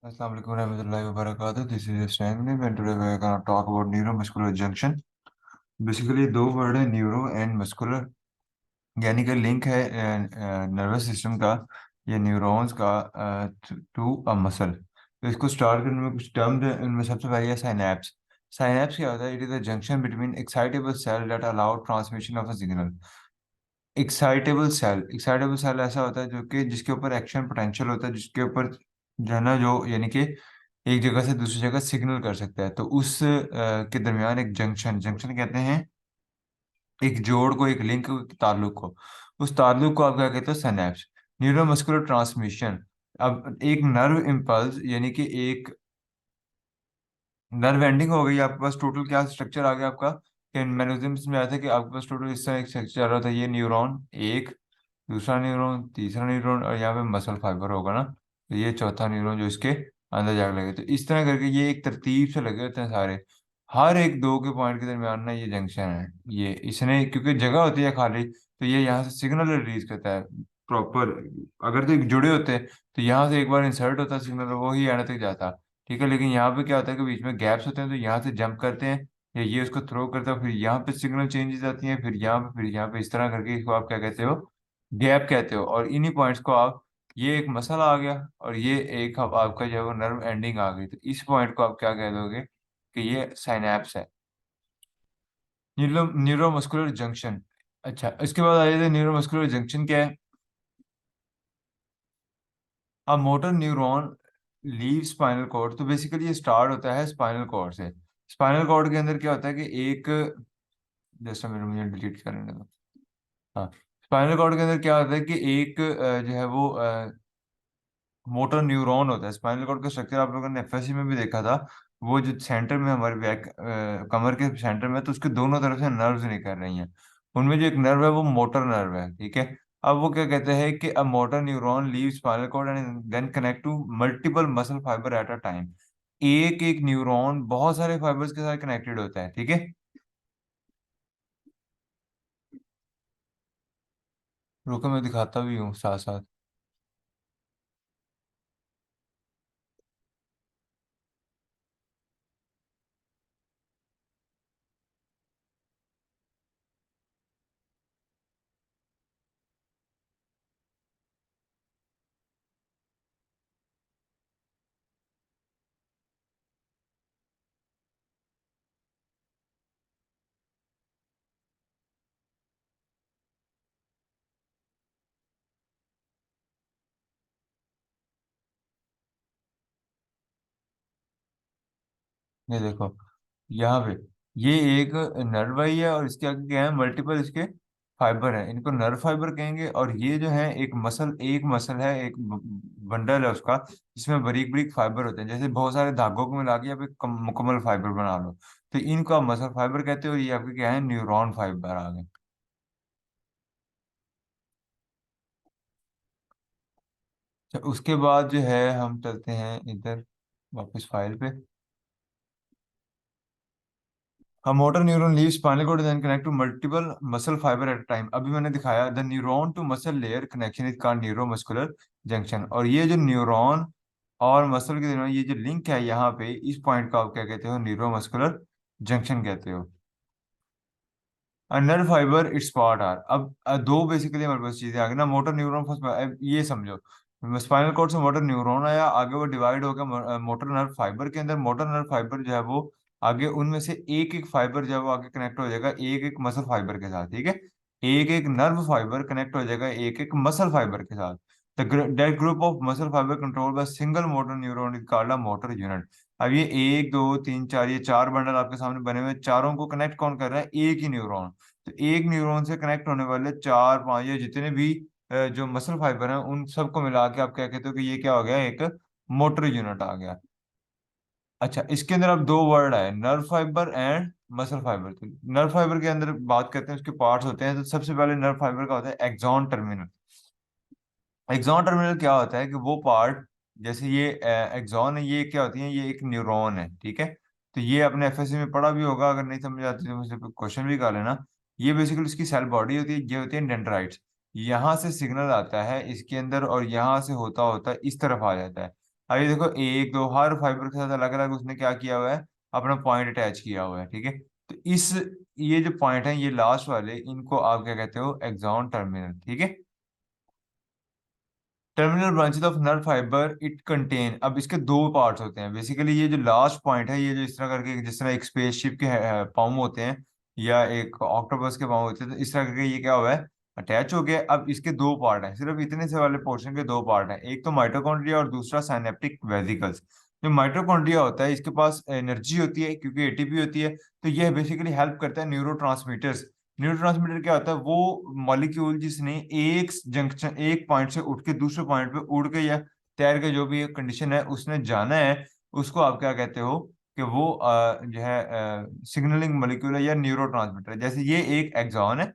Assalamu alaikum warahmatullahi wabarakatuh. This is Stanley and today we're gonna talk about neuromuscular junction. Basically दो word है neuro and muscular, यानी कि link है nervous system का या neurons का टू अ मसल। तो इसको स्टार्ट करने में कुछ टर्म इनमें सबसे पहले है साइनैप्स। साइनैप्स क्या होता है? It is the junction between excitable cell that allow transmission of a signal. Excitable cell ऐसा होता है जो कि जिसके ऊपर एक्शन पोटेंशियल होता है, जिसके ऊपर जो है ना, जो यानी कि एक जगह से दूसरी जगह सिग्नल कर सकता है। तो उस के दरमियान एक जंक्शन जंक्शन कहते हैं, एक जोड़ को, एक लिंक को, एक ताल्लुक को। उस ताल्लुक को आप क्या कहते हो? सिनैप्स। Neuromuscular transmission. अब एक नर्व इम्पल्स यानी कि एक नर्व एंडिंग हो गई आपके पास। टोटल क्या स्ट्रक्चर आ गया आपका? कि मैंने उस दिन इसमें आया था कि आपके पास टोटल इस तरह एक स्ट्रक्चर आ रहा था। ये न्यूरॉन एक, दूसरा न्यूरॉन, तीसरा न्यूरॉन, और यहाँ पे मसल फाइबर होगा ना, तो ये चौथा न्यूरॉन जो इसके अंदर जाकर लगे। तो इस तरह करके ये एक तरतीब से लगे होते हैं सारे। हर एक दो के पॉइंट के दरमियान ना ये जंक्शन है। ये इसने क्योंकि जगह होती है खाली, तो ये यहाँ से सिग्नल रिलीज करता है प्रॉपर। अगर तो एक जुड़े होते तो यहाँ से एक बार इंसर्ट होता सिग्नल, वो ही एंड तक जाता। ठीक है, लेकिन यहाँ पे क्या होता है कि बीच में गैप्स होते हैं, तो यहाँ से जंप करते हैं या ये उसको थ्रो करता है, फिर यहाँ पे सिग्नल चेंजेस आती हैं, फिर यहाँ पे, फिर यहाँ पे, इस तरह करके इसको आप क्या कहते हो? गैप कहते हो। और इन्हीं पॉइंट्स को आप, ये एक मसल आ गया और ये एक अब आपका जो है वो नर्व एंडिंग आ गई, तो इस पॉइंट को आप क्या कह दोगे? कि ये साइनैप्स है। Neuromuscular junction. अच्छा, इसके बाद आ जाते हैं न्यूरोमस्कुलर जंक्शन क्या है। अब motor neuron leave spinal cord. तो बेसिकली ये स्टार्ट होता है स्पाइनल कॉर्ड से। स्पाइनल कॉर्ड के अंदर क्या होता है कि एक, जैसा मेरे मुझे डिलीट करने दो। हाँ, स्पाइनल कॉर्ड के अंदर क्या होता है कि एक जो है वो मोटर न्यूरॉन होता है। स्पाइनल कॉर्ड का स्ट्रक्चर आप लोगों ने एफएससी में भी देखा था। वो जो सेंटर में हमारे बैक कमर के सेंटर में, तो उसके दोनों तरफ से नर्व्स निकल रही हैं। उनमें जो एक नर्व है वो मोटर नर्व है, ठीक है। अब वो क्या कहते हैं कि a motor neuron leave spinal cord and then connect to multiple muscle fiber at a time. एक एक न्यूरॉन बहुत सारे फाइबर्स के साथ कनेक्टेड होता है, ठीक है। रुको मैं दिखाता भी हूँ साथ साथ। ये देखो, यहाँ पे ये एक नर्व ही है और इसके आगे क्या है? मल्टीपल इसके फाइबर है, इनको नर्व फाइबर कहेंगे। और ये जो है एक मसल है, एक बंडल है उसका, जिसमें बारीक बारीक फाइबर होते हैं। जैसे बहुत सारे धागों को मिला के आप एक मुकम्मल फाइबर बना लो, तो इनको आप मसल फाइबर कहते हो। और ये आपके क्या है? न्यूरॉन फाइबर आ गए। तो उसके बाद जो है हम चलते हैं इधर वापस फाइल पे। A motor neuron leaves spinal cord and then connect to multiple muscle fiber at a time. अभी मैंने दिखाया the neuron to muscle layer connection is called neuromuscular junction। और ये जो न्यूरॉन और मसल के दरमियान ये जो लिंक है यहाँ पे, इस पॉइंट को आप क्या कहते हो? न्यूरोमस्कुलर जंक्शन कहते हो। Nerve fiber it's part are. अब दो बेसिकली हमारे पास चीजें आ गई ना, मोटर न्यूरॉन फर्स्ट। ये समझो, स्पाइनल कॉर्ड से मोटर न्यूरॉन आया, आगे वो डिवाइड हो गया मोटर नर्व फाइबर के अंदर। मोटर नर्व फाइबर जो है वो आगे उनमें से एक एक फाइबर जो है वो आगे कनेक्ट हो जाएगा एक एक मसल फाइबर के साथ, ठीक है। एक एक नर्व फाइबर कनेक्ट हो जाएगा एक एक मसल फाइबर के साथ। That group of muscle fibre control by single motor neuron is called a motor unit. अब ये एक दो तीन चार, ये चार बंडल आपके सामने बने हुए हैं, चारों को कनेक्ट कौन कर रहा है? एक ही न्यूरॉन। तो एक न्यूरॉन से कनेक्ट होने वाले चार पांच या जितने भी जो मसल फाइबर हैं, उन सबको मिला के आप क्या कहते हो? कि ये क्या हो गया? एक मोटर यूनिट आ गया। अच्छा, इसके अंदर अब दो वर्ड आए, nerve fibre and muscle fibre. तो नर्व फाइबर के अंदर बात करते हैं, उसके पार्ट्स होते हैं। तो सबसे पहले नर्व फाइबर का होता है एक्सॉन टर्मिनल। एक्सॉन टर्मिनल क्या होता है? कि वो पार्ट, जैसे ये एक्सॉन है, ये क्या होती है? ये एक न्यूरॉन है, ठीक है। तो ये आपने एफएससी में पढ़ा भी होगा, अगर नहीं समझ आती तो मुझसे क्वेश्चन भी कर लेना। ये बेसिकली इसकी सेल बॉडी होती है, ये होती है डेंड्राइट्स। यहाँ से सिग्नल आता है इसके अंदर और यहाँ से होता होता इस तरफ आ जाता है। अब ये देखो एक दो हर फाइबर के साथ अलग अलग उसने क्या किया हुआ है, अपना पॉइंट अटैच किया हुआ है, ठीक है। तो इस ये जो पॉइंट है ये लास्ट वाले, इनको आप क्या कहते हो, एक्सॉन टर्मिनल, ठीक है। Terminal branches of nerve fibre it contain, अब इसके दो पार्ट्स होते हैं बेसिकली। ये जो लास्ट पॉइंट है, ये जो इस तरह करके, जिस तरह एक स्पेसशिप के पाँव होते हैं या एक ऑक्टोपस के पाँव होते हैं, तो इस तरह करके ये क्या हुआ है, अटैच हो गया। अब इसके दो पार्ट हैं, सिर्फ इतने से वाले पोर्शन के दो पार्ट हैं, एक तो माइटोकॉन्ड्रिया और दूसरा साइनेप्टिक वेसिकल्स। जो माइटोकॉन्ड्रिया होता है, इसके पास एनर्जी होती है क्योंकि एटीपी होती है, तो यह बेसिकली हेल्प करता है न्यूरो। न्यूरोट्रांसमीटर क्या होता है, वो मॉलिक्यूल जिसने एक जंक्शन, एक पॉइंट से उठ के दूसरे पॉइंट पे उड़ के या तैर के, जो भी कंडीशन है उसने जाना है, उसको आप क्या कहते हो, कि वो जो है सिग्नलिंग मॉलिक्यूल है या न्यूरोट्रांसमीटर है। जैसे ये एक एक्सॉन है,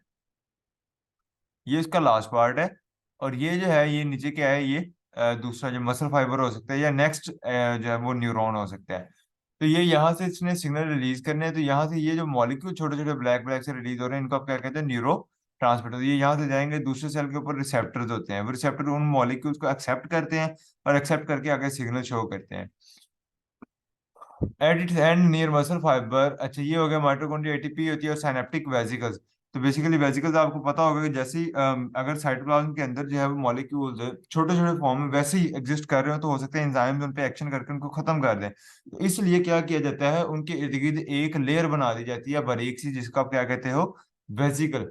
ये इसका लास्ट पार्ट है, और ये जो है ये नीचे क्या है, ये दूसरा जो मसल फाइबर हो सकता है या नेक्स्ट जो है वो न्यूरॉन हो सकता है। तो ये यहाँ से इसने सिग्नल रिलीज करने हैं, तो यहाँ से ये जो मॉलिक्यूल छोटे छोटे ब्लैक ब्लैक से रिलीज हो रहे हैं, इनको आप क्या कहते हैं, न्यूरो ट्रांसमीटर। ये यहाँ से जाएंगे दूसरे सेल के ऊपर, रिसेप्टर्स होते हैं, वो रिसेप्टर उन मॉलिक्यूल्स को एक्सेप्ट करते हैं और एक्सेप्ट करके आगे सिग्नल शो करते हैं। At its and near muscle fibre, अच्छा ये हो गया माइटोकॉन्ड्रिया, एटीपी होती है, और साइनेप्टिक वेसिकल्स। तो बेसिकली वेसिकल्स आपको पता होगा कि जैसे ही अगर साइटोप्लाज्म के अंदर जो है वो मॉलिक्यूल्स छोटे छोटे फॉर्म में वैसे ही एग्जिस्ट कर रहे हो, तो हो सकता है एंजाइम्स उन पे एक्शन करके उनको खत्म कर दें। तो इसलिए क्या किया जाता है, उनके इर्द गिर्द एक लेयर बना दी जाती है बारीक सी, जिसको आप क्या कहते हो, वेसिकल।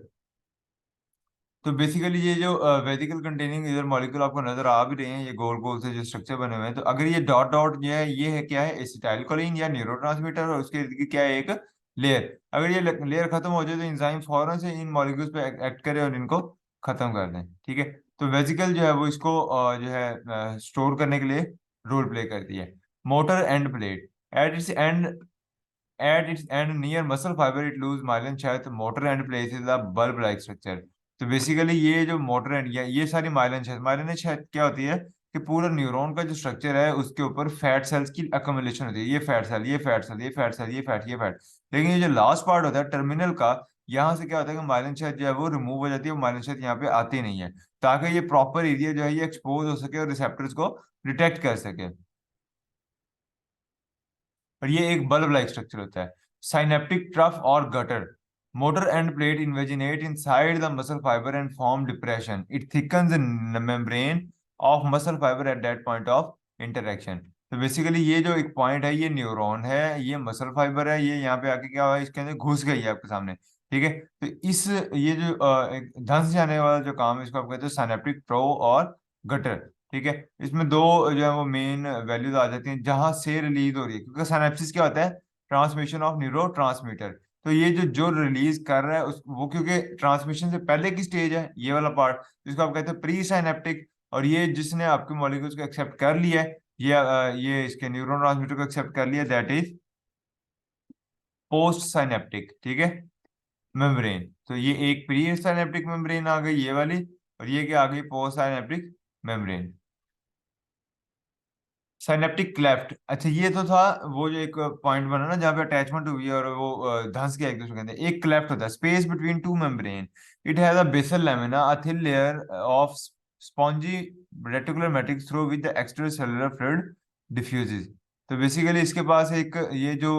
तो बेसिकली ये जो वेसिकल कंटेनिंग इधर मॉलिक्यूल आपको नजर आ भी रहे हैं, ये गोल गोल से जो स्ट्रक्चर बने हुए हैं, तो अगर ये डॉट डॉट जो है, ये है क्या है, एसिटाइलकोलिन या न्यूरोट्रांसमीटर, और उसके इर्द गिर्द क्या है, एक लेयर। अगर ये लेयर खत्म हो जाए, तो एंजाइम फौरन से इन मॉलिक्यूल्स पे एक्ट करे और इनको खत्म कर दें, ठीक है। तो वेसिकल जो है वो इसको जो है स्टोर करने के लिए रोल प्ले करती है। Motor end plate, at its and at its end near muscle fiber it lose myelin sheath motor end places a bulb like structure। तो बेसिकली ये जो मोटर एंड या ये सारी माइलिन शेथ क्या होती है, कि पूरा न्यूरॉन का जो स्ट्रक्चर है उसके ऊपर फैट सेल्स की अकोमुलेशन होती है, ये फैट सेल, ये फैट सेल, ये फैट सेल, ये फैट। लेकिन ये जो लास्ट पार्ट होता है टर्मिनल का, यहाँ से क्या होता है कि माइलिन शेथ जो है वो रिमूव हो जाती है, वो माइलिन शेथ यहाँ पे आती नहीं है, ताकि ये प्रॉपर एरिया जो है ये एक्सपोज हो सके और रिसेप्टर्स को डिटेक्ट कर सके। और ये एक बल्ब लाइक स्ट्रक्चर होता है। साइनेप्टिक ट्रफ और gutter, motor end plate invaginate inside the muscle fibre and form depression, it thickens the membrane of muscle fiber at that point of interaction. तो बेसिकली ये जो एक पॉइंट है, ये neuron है, ये मसल फाइबर है, ये यहाँ पे आके क्या हुआ है, इसके अंदर घुस गई है आपके सामने, ठीक है। तो इस ये जो एक धंस जाने वाला जो काम है, इसको आप कहते हैं साइनेप्टिक प्रो और गटर, ठीक है। इसमें दो जो है वो मेन वैल्यूज आ जाती हैं जहां से रिलीज हो रही है, क्योंकि साइनेप्सिस क्या होता है, ट्रांसमिशन ऑफ न्यूरो ट्रांसमीटर। तो ये जो जो रिलीज कर रहा है उस वो, क्योंकि ट्रांसमिशन से पहले की स्टेज है ये वाला पार्ट, जिसको आप कहते हैं प्री साइनेप्टिक। और ये जिसने आपके मॉलिक्यूल्स को एक्सेप्ट कर लिया है, ये इसके न्यूरो ट्रांसमीटर को एक्सेप्ट कर लिया, दैट इज पोस्ट साइनेप्टिक, ठीक है, मेम्ब्रेन। तो ये एक प्री साइनेप्टिक मेम्ब्रेन आ गई ये वाली, और ये क्या आ गई, post synaptic membrane. Synaptic cleft, अच्छा ये तो था वो जो एक पॉइंट बना ना जहाँ पे अटैचमेंट हुई है और वो धंस गया एक दूसरे के अंदर। एक क्लेफ्ट होता है space between two membrane, it has a basal lamina a thin layer of spongy reticular matrix through with the extra cellular fluid diffuses. तो बेसिकली इसके पास एक ये जो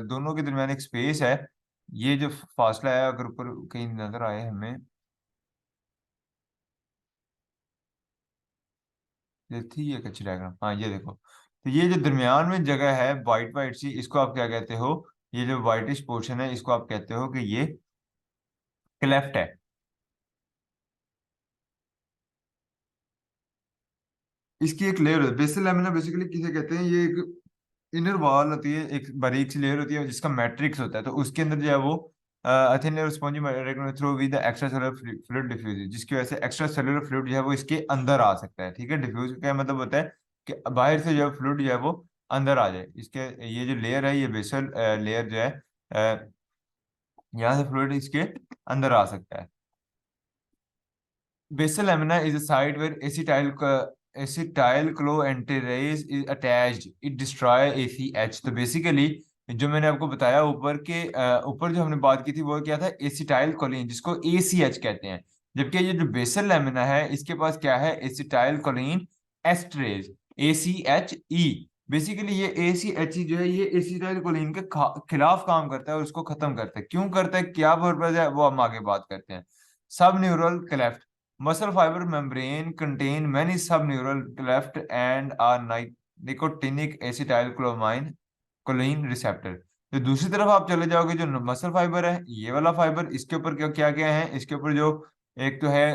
दोनों के दरमियान एक स्पेस है, ये जो फासला है, अगर ऊपर कहीं नजर आए हमें, ये थी ये कच्ची डायग्राम, हाँ ये देखो। तो ये जो दरमियान में जगह है वाइट वाइट सी, इसको आप क्या कहते हो, ये जो वाइटिश पोर्शन है इसको आप कहते हो कि ये क्लेफ्ट है। इसकी एक लेयर है बेसल लैमिना, बेसिकली किसे कहते हैं, ये एक इनर वॉल होती है, एक बारीक सी लेयर होती है जिसका मैट्रिक्स होता है, तो उसके अंदर जो है वो thin layer spongy through with extra cellular fluid diffuse, जिसकी वजह से एक्स्ट्रा सेलुलर फ्लूइड जो है वो इसके अंदर आ सकता है, ठीक है। डिफ्यूज का क्या मतलब होता है, कि बाहर से जो फ्लूइड जो है वो अंदर आ जाए इसके। ये जो लेयर है, ये बेसल लेयर जो है, यहाँ से फ्लूइड इसके अंदर आ सकता है। Basal lamina is a site where acetyl CoA is attached. It destroy ACH. तो बेसिकली जो मैंने आपको बताया ऊपर के ऊपर जो हमने बात की थी वो क्या था, एसिटाइल कोलिन, जिसको ACH कहते हैं। जबकि ये जो बेसल लैमिना है इसके पास क्या है, acetyl choline esterase. ACHE। Basically ये ACHE जो है, ये एसिटाइल कोलिन के खिलाफ काम करता है और उसको खत्म करता है। क्यों करता है, क्या पर्पज है, वो हम आगे बात करते हैं। Sub neural cleft, muscle fibre membrane contain many sub neural cleft and are nicotinic acetyl choline receptor. तो दूसरी तरफ आप चले जाओगे, जो मसल फाइबर है, ये वाला फाइबर, इसके ऊपर क्या क्या क्या है, इसके ऊपर जो एक तो है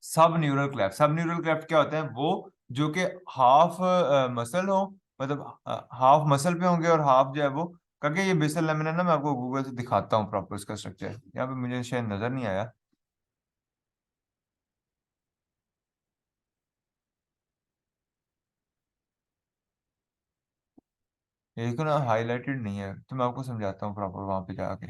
सब न्यूरल क्लेफ्ट। सब न्यूरल क्लेफ्ट क्या होता है, वो जो कि हाफ मसल हो, मतलब हाफ मसल पे होंगे और हाफ जो है वो करके, ये बेसल लेमिना ना, मैं आपको गूगल से दिखाता हूँ प्रॉपर इसका स्ट्रक्चर, यहाँ पे मुझे शायद नजर नहीं आया। ये देखो ना, हाईलाइटेड नहीं है, तो मैं आपको समझाता हूँ प्रॉपर वहां पे जाके।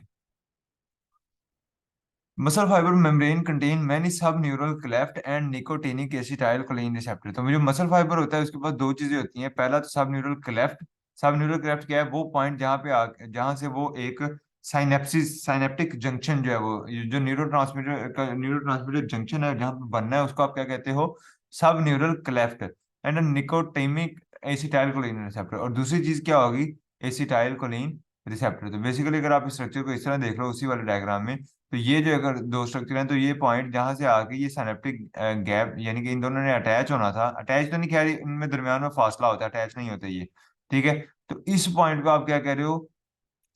Muscle fibre membrane contain many sub neural cleft and nicotinic acetyl choline receptor. तो जो मसल फाइबर होता है उसके पास दो चीजें होती हैं। पहला तो सब न्यूरल क्लेफ्ट। सब न्यूरल क्लेफ्ट क्या है, वो पॉइंट जहाँ पे जहाँ से वो एक साइनेप्सिस साइनेप्टिक जंक्शन जो है, वो ये जो न्यूरो ट्रांसमीटर जंक्शन है जहाँ पे बनना है, उसको आप क्या कहते हो, सब neural cleft. And nicotinic acetyl choline receptor. और दूसरी चीज क्या होगी, एसिटाइल कोलिन रिसेप्टर। तो बेसिकली अगर आप इस स्ट्रक्चर को इस तरह देख लो उसी वाले डायग्राम में, तो ये जो अगर दो स्ट्रक्चर हैं, तो ये पॉइंट जहां से आके ये सिनेप्टिक गैप, यानी कि इन दोनों ने अटैच होना था, अटैच तो नहीं, खैर इनमें दरमियान में फासला होता है, अटैच नहीं होते ये, ठीक है। तो इस पॉइंट को आप क्या कह रहे हो,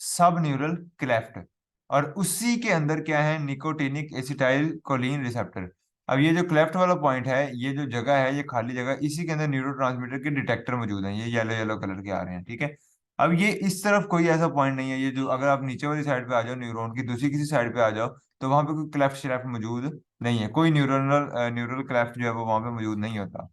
सब न्यूरल क्लेफ्ट। और उसी के अंदर क्या है, निकोटिनिक एसिटाइल कोलिन रिसेप्टर। अब ये जो क्लेफ्ट वाला पॉइंट है, ये जो जगह है, ये खाली जगह, इसी के अंदर न्यूरोट्रांसमीटर के डिटेक्टर मौजूद हैं, ये येलो येलो कलर के आ रहे हैं, ठीक है। अब ये इस तरफ कोई ऐसा पॉइंट नहीं है, ये जो अगर आप नीचे वाली साइड पे आ जाओ, न्यूरॉन की दूसरी किसी साइड पे आ जाओ, तो वहां पे कोई क्लेफ्ट श्लेफ्ट मौजूद नहीं है, कोई न्यूरोनल न्यूरल क्लेफ्ट जो है वो वहां पे मौजूद नहीं होता।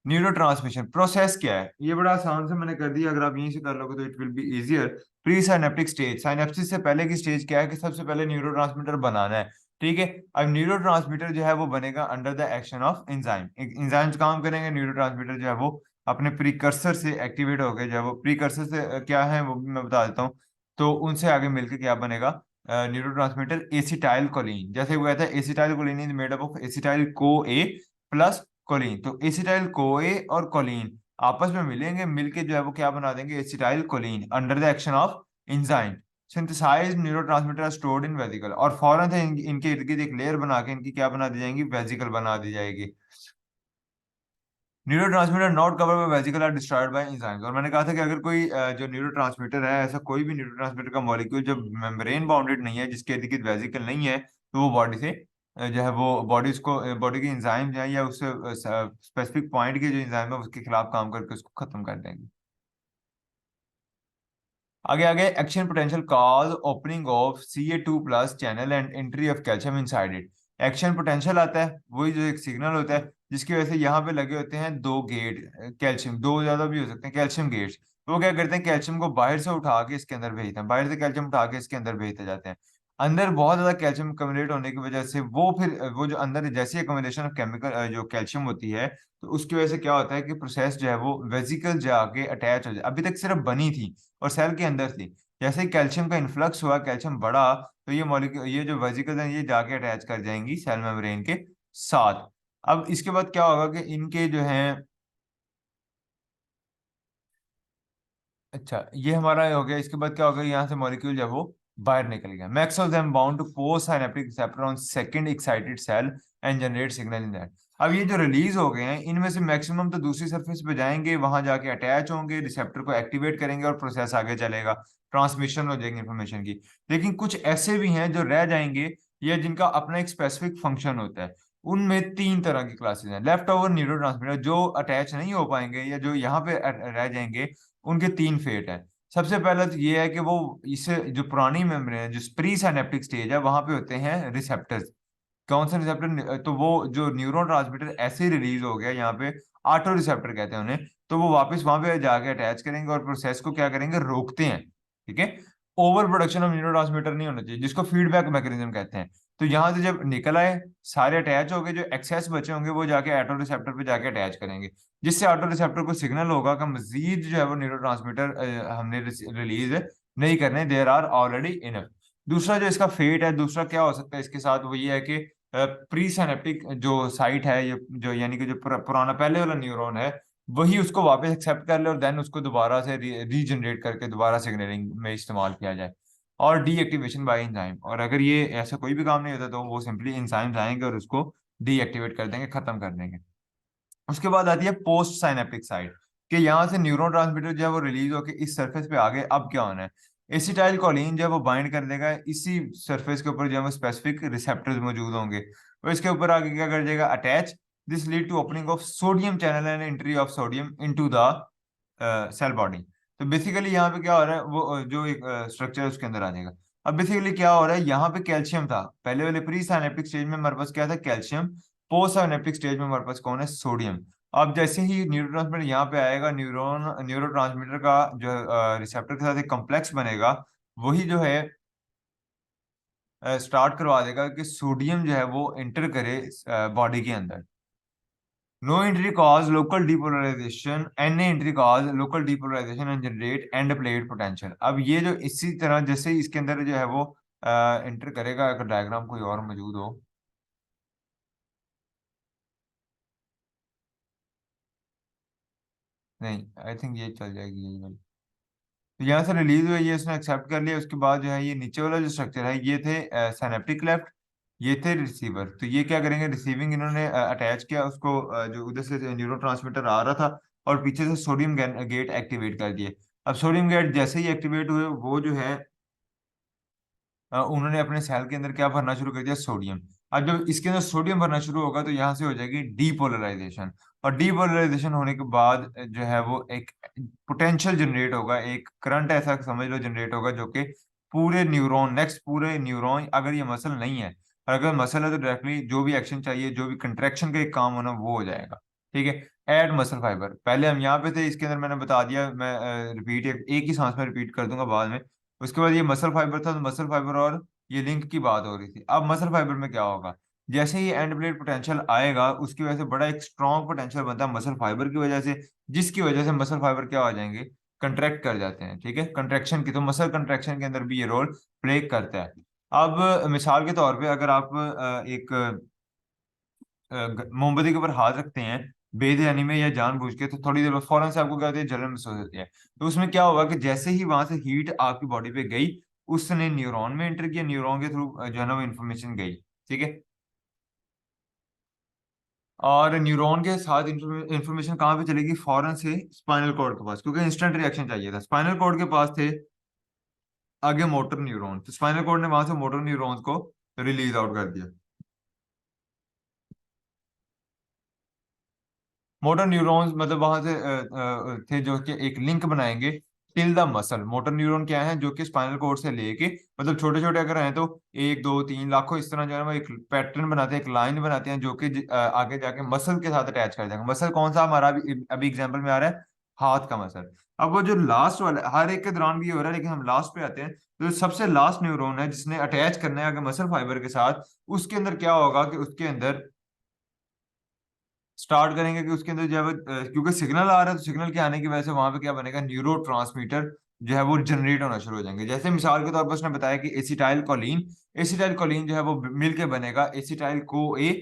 न्यूरो ट्रांसमिशन प्रोसेस क्या है, ये बड़ा आसान से मैंने कर दिया, अगर आप यहीं से कर लोगे तो it will be easier. Pre synaptic stage, synapsis से पहले की स्टेज क्या है, कि सबसे पहले न्यूरो ट्रांसमीटर बनाना है, ठीक है। अब न्यूरो ट्रांसमीटर जो है वो बनेगा under the action of enzyme, enzymes काम करेंगे, न्यूरो ट्रांसमीटर जो है वो अपने प्रीकर्सर से एक्टिवेट हो गए, जो है वो प्रीकर्सर से क्या है वो भी मैं बता देता हूँ। तो उनसे आगे मिलकर क्या बनेगा, न्यूरो ट्रांसमीटर एसिटाइल कोलिन, जैसे वो कहता है acetyl choline is made up of acetyl CoA plus choline. तो एसिटाइल कोए और कोलिन आपस में मिलेंगे, मिलके जो है वो क्या बना देंगे, acetyl choline under the action of enzyme. Synthesized neurotransmitter stored in vesicle, और फौरन से इनके इर्द गिर्द एक लेयर बना के इनकी क्या बना दी जाएंगी, वेसिकल बना दी जाएगी। Neurotransmitter not cover by vesicle are destroyed by enzymes. और मैंने कहा था कि अगर कोई जो न्यूरोट्रांसमीटर है, ऐसा कोई भी न्यूरोट्रांसमीटर का मॉलिक्यूल जब मेम्ब्रेन बाउंडेड नहीं है, जिसके इर्द गिर्द वेसिकल नहीं है, तो वो बॉडी से जो है वो बॉडी उसको बॉडी के एंजाइम जो है या उससे स्पेसिफिक पॉइंट के जो एंजाइम है उसके खिलाफ काम करके उसको खत्म कर देंगे। आगे आगे action potential cause opening of Ca2+ channel and entry of calcium inside it. Action potential आता है, वही जो एक सिग्नल होता है जिसकी वजह से यहाँ पे लगे होते हैं दो गेट, कैल्शियम, दो ज्यादा भी हो सकते हैं कैल्शियम गेट्स। तो वो क्या करते हैं, कैल्शियम को बाहर से उठा के इसके अंदर भेजते हैं, बाहर से कैल्शियम उठा के इसके अंदर भेजते जाते हैं। अंदर बहुत ज्यादा कैल्शियम कम्युलेट होने की वजह से वो फिर वो जो अंदर जैसी अकोमोडेशन ऑफ केमिकल जो कैल्शियम होती है, तो उसकी वजह से क्या होता है कि प्रोसेस जो है वो वेजिकल जाके अटैच हो जाए, अभी तक सिर्फ बनी थी और सेल के अंदर थी। जैसे ही कैल्शियम का इन्फ्लक्स हुआ, कैल्शियम बढ़ा, तो ये मॉलिक्यूल, ये जो वेजिकल्स हैं, ये जाके अटैच कर जाएंगी सेल मेम्ब्रेन के साथ। अब इसके बाद क्या होगा कि इनके जो है, अच्छा ये हमारा हो गया, इसके बाद क्या होगा, यहाँ से मॉलिक्यूल जब वो बाहर निकल गया, max of them bound to post synaptic receptor on second excited cell and generate signal in that. अब ये जो रिलीज हो गए हैं, इनमें से मैक्सिमम तो दूसरी सरफेस पे जाएंगे, वहां जाके अटैच होंगे, रिसेप्टर को एक्टिवेट करेंगे और प्रोसेस आगे चलेगा, ट्रांसमिशन हो जाएगी इन्फॉर्मेशन की। लेकिन कुछ ऐसे भी हैं जो रह जाएंगे, या जिनका अपना एक स्पेसिफिक फंक्शन होता है। उनमें तीन तरह की क्लासेस हैं, लेफ्ट ओवर न्यूरोट्रांसमीटर जो अटैच नहीं हो पाएंगे या जो यहाँ पे रह जाएंगे, उनके तीन फेट हैं। सबसे पहला तो ये है कि वो इस जो पुरानी मेमोरी है, जो प्री साइनेप्टिक स्टेज है, वहां पे होते हैं रिसेप्टर्स। कौन सा रिसेप्टर, तो वो जो न्यूरॉन ट्रांसमीटर ऐसे रिलीज हो गया यहाँ पे, ऑटो रिसेप्टर कहते हैं उन्हें, तो वो वापस वहां पे जाके अटैच करेंगे और प्रोसेस को क्या करेंगे, रोकते हैं, ठीक है। ओवर प्रोडक्शन ऑफ न्यूरोट्रांसमीटर नहीं होना चाहिए, जिसको फीडबैक मैकेनिज्म कहते हैं। तो यहाँ से जब निकल आए, सारे अटैच हो गए, जो एक्सेस बचे होंगे वो जाके ऑटो रिसेप्टर पे जाके अटैच करेंगे, जिससे ऑटो रिसेप्टर को सिग्नल होगा कि मजीद जो है वो न्यूरोट्रांसमीटर हमने रिलीज नहीं करने, देयर आर ऑलरेडी इनफ। दूसरा जो इसका फेट है, दूसरा क्या हो सकता है इसके साथ, वो ये है कि प्री साइनेप्टिक जो साइट है, ये जो यानी कि जो पुराना पहले वाला न्यूरॉन है, वही उसको वापस एक्सेप्ट कर ले और देन उसको दोबारा से रीजनरेट करके दोबारा सिग्नलिंग में इस्तेमाल किया जाए। और डीएक्टिवेशन बाय एंजाइम, और अगर ये ऐसा कोई भी काम नहीं होता तो वो सिंपली एंजाइम्स आएंगे और उसको डीएक्टिवेट कर देंगे, खत्म कर देंगे। उसके बाद आती है पोस्ट साइनेप्टिक साइट, कि यहाँ से न्यूरॉन ट्रांसमीटर जो है वो रिलीज होकर इस सरफेस पे आगे अब क्या होना है, एसिटाइल कोलिन जो है वो बाइंड कर देगा इसी सरफेस के ऊपर जो है वो स्पेसिफिक रिसेप्टर्स मौजूद होंगे, और इसके ऊपर आगे क्या कर देगा, attach. This lead to opening of sodium channel and entry of sodium into the cell body. तो बेसिकली यहाँ पे क्या हो रहा है, वो जो एक स्ट्रक्चर है उसके अंदर आ जाएगा। अब बेसिकली क्या हो रहा है, यहाँ पे कैल्शियम था पहले वाले प्री साइनेप्टिक स्टेज में, हमारे पास क्या था, कैल्शियम। पोस्ट साइनेप्टिक स्टेज में हमारे पास कौन है, सोडियम। अब जैसे ही न्यूरोट्रांसमीटर यहाँ पे आएगा, न्यूरोट्रांसमीटर का जो रिसेप्टर के साथ एक कॉम्प्लेक्स बनेगा, वही जो है स्टार्ट करवा देगा कि सोडियम जो है वो एंटर करे बॉडी के अंदर। No entry cause local depolarization, an entry cause local depolarization and generate end plate potential. अब ये जो इसी तरह जैसे ही इसके अंदर जो है वो एंटर करेगा, अगर डायग्राम कोई और मौजूद हो। नहीं, आई थिंक ये चल जाएगी यही वाली। तो यहाँ से रिलीज हुई, ये इसने एक्सेप्ट कर लिया। उसके बाद जो है ये नीचे वाला जो स्ट्रक्चर है, ये थे सिनेप्टिक लेफ्ट, ये थे रिसीवर। तो ये क्या करेंगे, रिसीविंग इन्होंने अटैच किया उसको, जो उधर से न्यूरो ट्रांसमीटर आ रहा था, और पीछे से सोडियम गेट एक्टिवेट कर दिए। अब सोडियम गेट जैसे ही एक्टिवेट हुए, वो जो है उन्होंने अपने सेल के अंदर क्या भरना शुरू कर दिया, सोडियम। अब जब इसके अंदर सोडियम भरना शुरू होगा तो यहाँ से हो जाएगी डीपोलराइजेशन, और डीपोलराइजेशन होने के बाद जो है वो एक पोटेंशियल जनरेट होगा, एक करंट ऐसा समझ लो जनरेट होगा, जो कि पूरे न्यूरॉन, नेक्स्ट पूरे न्यूरॉन, अगर ये मसल नहीं है, और अगर मसल है तो डायरेक्टली जो भी एक्शन चाहिए, जो भी कंट्रैक्शन का एक काम होना, वो हो जाएगा। ठीक है। ऐड मसल फाइबर, पहले हम यहाँ पे थे, इसके अंदर मैंने बता दिया, मैं रिपीट एक ही सांस में रिपीट कर दूंगा बाद में। उसके बाद ये मसल फाइबर था, तो मसल फाइबर और ये लिंक की बात हो रही थी। अब मसल फाइबर में क्या होगा, जैसे ही एंड प्लेट पोटेंशियल आएगा, उसकी वजह से बड़ा एक स्ट्रॉन्ग पोटेंशियल बनता है मसल फाइबर की वजह से, जिसकी वजह से मसल फाइबर क्या हो जाएंगे, कंट्रैक्ट कर जाते हैं। ठीक है, कंट्रैक्शन की, तो मसल कंट्रैक्शन के अंदर भी ये रोल प्ले करता है। अब मिसाल के तौर पे अगर आप एक मोमबत्ती के ऊपर हाथ रखते हैं बेध्यानी में या जानबूझ के, तो थोड़ी देर बाद फौरन से आपको क्या होती है, जलन महसूस होती है। तो उसमें क्या होगा कि जैसे ही वहां से हीट आपकी बॉडी पे गई, उसने न्यूरॉन में एंटर किया, न्यूरॉन के थ्रू जो है ना वो इन्फॉर्मेशन गई। ठीक है। और न्यूरॉन के साथ इन्फॉर्मेशन कहाँ पे चलेगी, फौरन से स्पाइनल कॉर्ड के पास, क्योंकि इंस्टेंट रिएक्शन चाहिए था। स्पाइनल कॉर्ड के पास थे आगे मोटर न्यूरॉन, तो स्पाइनल कॉर्ड ने वहां से मोटर न्यूरॉन्स को रिलीज आउट कर दिया। मोटर न्यूरॉन्स मतलब वहां से थे जो कि एक लिंक बनाएंगे till the muscle. Motor neuron क्या है, जो कि स्पाइनल कोड से लेके, मतलब छोटे छोटे अगर हैं तो एक दो तीन लाखों इस तरह जो है वो एक पैटर्न बनाते हैं, एक लाइन बनाते हैं, जो कि आगे जाके मसल के साथ अटैच कर जाएंगे। मसल कौन सा हमारा अभी अभी एग्जाम्पल में आ रहा है, हाथ का मसल। अब वो जो लास्ट वाला, हर एक के दौरान भी ये हो रहा है, लेकिन हम लास्ट पे आते हैं। तो सबसे लास्ट न्यूरॉन है जिसने अटैच करना है आगे मसल फाइबर के साथ, उसके अंदर क्या होगा कि उसके अंदर स्टार्ट करेंगे कि उसके अंदर जो है क्योंकि सिग्नल आ रहा है, तो सिग्नल के आने की वजह से वहां पे क्या बनेगा, न्यूरो ट्रांसमीटर जो है वो जनरेट होना शुरू हो जाएंगे। जैसे मिसाल के तौर पर उसने बताया कि एसिटाइल कोलिन, एसिटाइल कोलिन जो है वो मिलके बनेगा acetyl CoA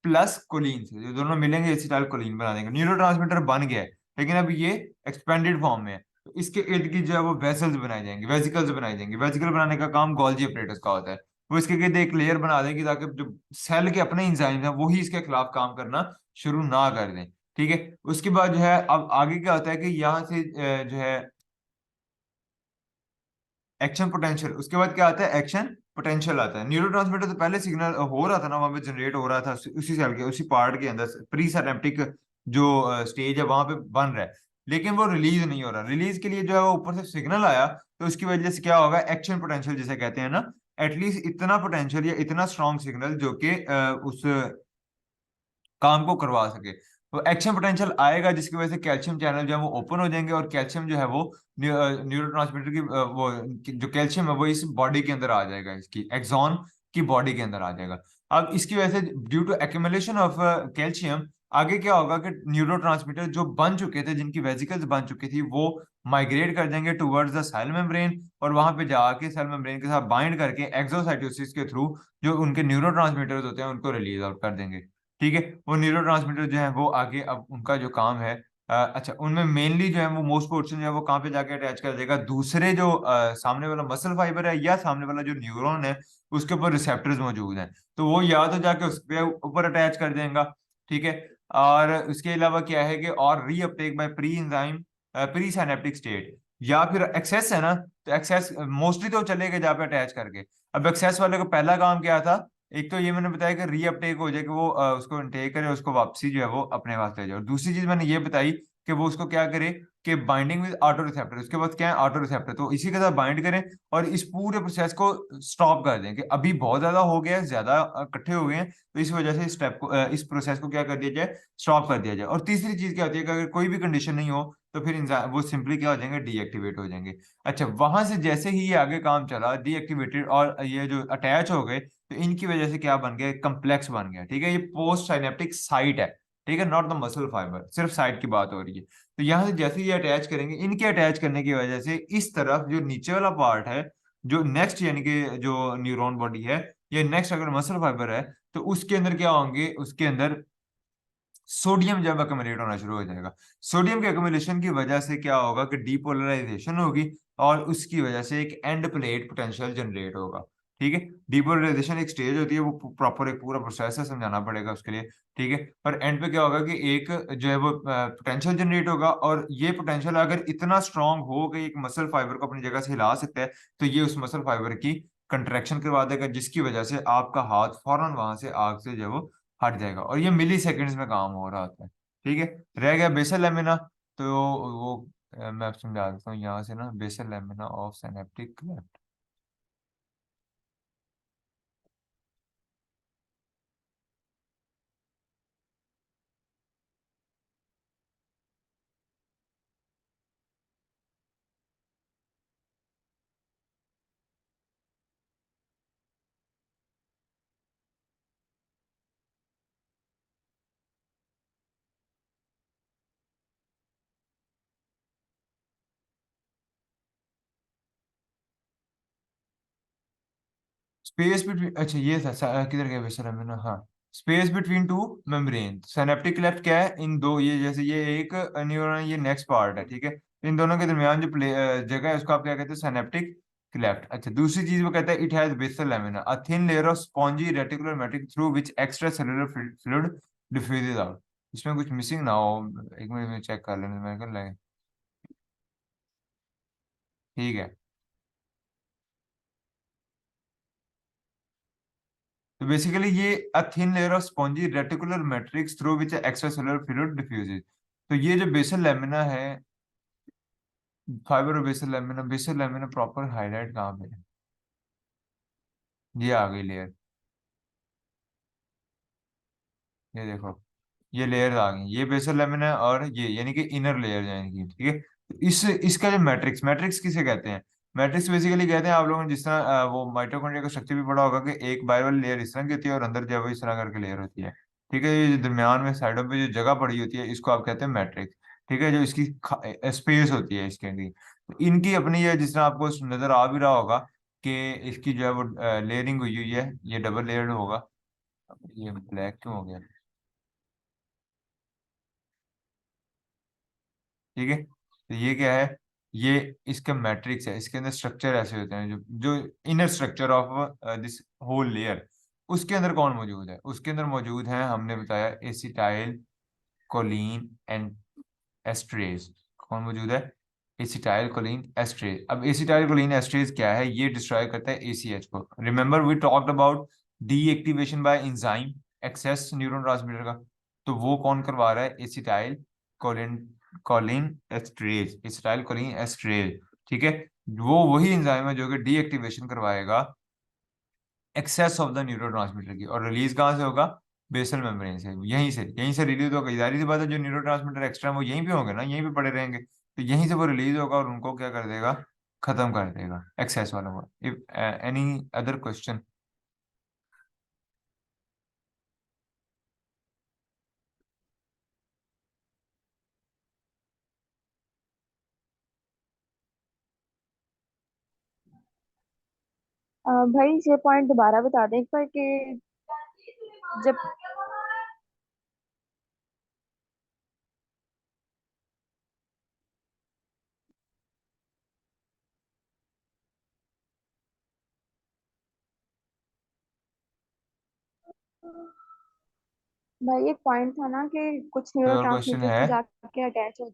plus Colin से, जो दोनों मिलेंगे एसिटाइल कोलिन बना देंगे, न्यूरो ट्रांसमीटर बन गया है। लेकिन अब ये एक्सपेंडेड फॉर्म में है, तो इसके इर्द गिर्द जो है वो वेसल्स बनाए जाएंगे, वेसिकल्स बनाए जाएंगे। वेसिकल बनाने का काम गोल्जी अपरेटस का होता है। वो इसके गिर्द एक लेयर बना देंगे ताकि जो सेल के अपने इंजाइम है वही इसके खिलाफ काम करना शुरू ना कर दें। ठीक है। उसके बाद जो है अब आगे क्या होता है कि यहाँ से जो है एक्शन पोटेंशियल, उसके बाद क्या आता है, एक्शन पोटेंशियल आता है। न्यूरोट्रांसमीटर तो पहले सिग्नल हो रहा था ना, वहां पे जनरेट हो रहा था उसी सेल के उसी पार्ट के अंदर, प्री सिनेप्टिक जो स्टेज है वहां पे बन रहा है, लेकिन वो रिलीज नहीं हो रहा। रिलीज के लिए जो है वो ऊपर से सिग्नल आया, तो उसकी वजह से क्या होगा, एक्शन पोटेंशियल जिसे कहते हैं ना, एटलीस्ट इतना पोटेंशियल या इतना स्ट्रॉन्ग सिग्नल जो कि उस काम को करवा सके। तो एक्शन पोटेंशियल आएगा, जिसकी वजह से कैल्शियम चैनल जो है वो ओपन हो जाएंगे, और कैल्शियम जो है वो न्यूरोट्रांसमीटर की वो जो कैल्शियम है वो इस बॉडी के अंदर आ जाएगा, इसकी एक्सॉन की बॉडी के अंदर आ जाएगा। अब इसकी वजह से due to accumulation of calcium, आगे क्या होगा कि न्यूरोट्रांसमीटर जो बन चुके थे, जिनकी वेसिकल्स बन चुकी थी, वो माइग्रेट कर देंगे टुवर्ड्स द सेल मेम्ब्रेन, और वहां पे जाके सेल मेम्ब्रेन के साथ बाइंड करके एक्सोसाइटोसिस के थ्रू जो उनके न्यूरोट्रांसमीटर्स होते हैं उनको रिलीज आउट कर देंगे। ठीक है, वो न्यूरोट्रांसमीटर जो है वो आगे अब उनका जो काम है, अच्छा, उनमें मेनली जो है वो मोस्ट पोर्शन जो है वो कहाँ पे जाके अटैच कर देगा, दूसरे जो सामने वाला मसल फाइबर है या सामने वाला जो न्यूरॉन है उसके ऊपर रिसेप्टर्स मौजूद हैं, तो वो या तो जाके उस पे ऊपर अटैच कर देगा। ठीक है, और उसके अलावा क्या है कि और reuptake by pre enzyme, pre synaptic state, या फिर एक्सेस है ना, तो एक्सेस मोस्टली तो चलेगा जहाँ पे अटैच करके। अब एक्सेस वाले का पहला काम क्या था, एक तो ये मैंने बताया कि रीअपटेक हो जाए, कि वो उसको इनटेक करे, उसको वापसी जो है वो अपने पास ले जाए, और दूसरी चीज मैंने ये बताई कि वो उसको क्या करे कि बाइंडिंग विद ऑटो रिसेप्टर, उसके बाद क्या है ऑटो रिसेप्टर, तो इसी के साथ बाइंड करें और इस पूरे प्रोसेस को स्टॉप कर दें कि अभी बहुत ज्यादा हो गया है, ज्यादा इकट्ठे हो गए हैं, तो इस वजह से इस स्टेप को, इस प्रोसेस को क्या कर दिया जाए, स्टॉप कर दिया जाए। और तीसरी चीज क्या होती है कि अगर कोई भी कंडीशन नहीं हो तो फिर वो सिंपली क्या हो जाएंगे, डीएक्टिवेट हो जाएंगे। अच्छा, वहां से जैसे ही ये आगे काम चला, डीएक्टिवेटेड और ये जो अटैच हो गए, तो इनकी वजह से क्या बन गया, कम्प्लेक्स बन गया। ठीक है, ये पोस्ट साइनेप्टिक साइट है। ठीक है, नॉट द मसल फाइबर, सिर्फ साइट की बात हो रही है। तो यहाँ से जैसे ये अटैच करेंगे, इनके अटैच करने की वजह से इस तरफ जो नीचे वाला पार्ट है, जो नेक्स्ट यानी कि जो न्यूरॉन बॉडी है, या नेक्स्ट अगर मसल फाइबर है, तो उसके अंदर क्या होंगे, उसके अंदर सोडियम जब अक्यूमुलेट होना शुरू हो जाएगा। सोडियम के अक्यूमुलेशन की वजह से क्या होगा कि डीपोलराइजेशन होगी, और उसकी वजह से एक एंड प्लेट पोटेंशियल जनरेट होगा। ठीक है, डीपोलराइजेशन एक स्टेज होती है, वो प्रॉपर एक पूरा प्रोसेस है, समझाना पड़ेगा उसके लिए। ठीक है, और एंड पे क्या होगा कि एक जो है वो पोटेंशियल जनरेट होगा, और ये पोटेंशियल अगर इतना स्ट्रांग हो कि एक मसल फाइबर को अपनी जगह से हिला सकता है, तो ये उस मसल फाइबर की कंट्रैक्शन करवा देगा, जिसकी वजह से आपका हाथ फौरन वहां से आग से जो है वो हट जाएगा, और ये मिली सेकेंड्स में काम हो रहा होता है। ठीक है, रह गया बेसल लेमिना, तो वो मैं आपको समझा देता हूँ यहाँ से ना, basal lamina of synaptic cleft. Space between, अच्छा ये था किधर गया बेसल लेमिना, हाँ, space between two membrane. Synaptic cleft क्या है, इन दो, ये जैसे ये एक न्यूरॉन, ये नेक्स्ट पार्ट है। ठीक है, इन दोनों के दरमियान जो जगह है उसको आप क्या कहते हैं, सिनेप्टिक क्लेफ्ट। अच्छा, दूसरी चीज वो कहता है it has basal lamina, a thin layer of spongy reticular matrix through which extra cellular fluid diffuses out. इसमें कुछ मिसिंग ना हो, एक मिनट में चेक कर लेने में कर लेंगे। ठीक है, तो बेसिकली ये अ thin layer of spongy reticular matrix through which extra cellular fluid diffuses. तो ये जो बेसल लेमिना है, फाइबर और बेसल लेमिना प्रॉपर हाईलाइट कहाँ पे है, ये आ गई लेयर, ये देखो, ये लेयर आ गई, ये बेसल लेमिना और ये यानी कि इनर लेयर जाएंगी। ठीक है, तो इस इसका जो मैट्रिक्स, मैट्रिक्स किसे कहते हैं, मैट्रिक्स बेसिकली कहते हैं, आप लोगों ने जिस तरह वो माइटोकॉन्ड्रिया का स्ट्रक्चर भी पढ़ा होगा कि एक बाहर वाली लेयर इस तरह की होती है और अंदर जो है वो इस तरह करके लेयर होती है। ठीक है, ये जो दरमियान में साइडों पे जो जगह पड़ी होती है इसको आप कहते हैं मैट्रिक्स। ठीक है, जो इसकी स्पेस होती है इसके अंदर, तो इनकी अपनी ये जिस तरह आपको नजर आ भी रहा होगा कि इसकी जो है वो लेयरिंग हुई हुई है, ये डबल लेयर्ड होगा। ये ब्लैक क्यों हो गया। ठीक है, तो ये क्या है, ये इसका मैट्रिक्स है, इसके अंदर स्ट्रक्चर ऐसे होते हैं, जो जो inner structure of this whole layer, उसके अंदर कौन मौजूद है, उसके अंदर मौजूद है, हमने बताया एसिटाइल कोलिन एंड एस्ट्रेज। कौन मौजूद है, एसिटाइल कोलिन एस्ट्रेज। अब एसिटाइल कोलिन एस्ट्रेज क्या है, ये डिस्ट्रॉय करता है एसीएच को। Remember we talked about deactivation by enzyme, excess neuron transmitter का, तो वो कौन करवा रहा है, acetyl choline, choline esterase, acetyl choline esterase. ठीक है, वो वही एंजाइम है जो कि डीएक्टिवेशन करवाएगा एक्सेस ऑफ द न्यूरोट्रांसमीटर की, और रिलीज कहाँ से होगा, बेसल मेम्ब्रेन से, यहीं से रिलीज होगा। जाहिर सी बात है, जो न्यूरोट्रांसमीटर एक्स्ट्रा है वो यहीं पे होंगे ना, यहीं पे पड़े रहेंगे, तो यहीं से वो रिलीज होगा और उनको क्या कर देगा, खत्म कर देगा एक्सेस वालों को। If any other question. भाई ये पॉइंट दोबारा बता दें एक बार कि जब। भाई एक पॉइंट था ना कि कुछ कोई न्यूरो और क्वेश्चन ट्रांसमीटर्स है? तो जाके अटैच हो।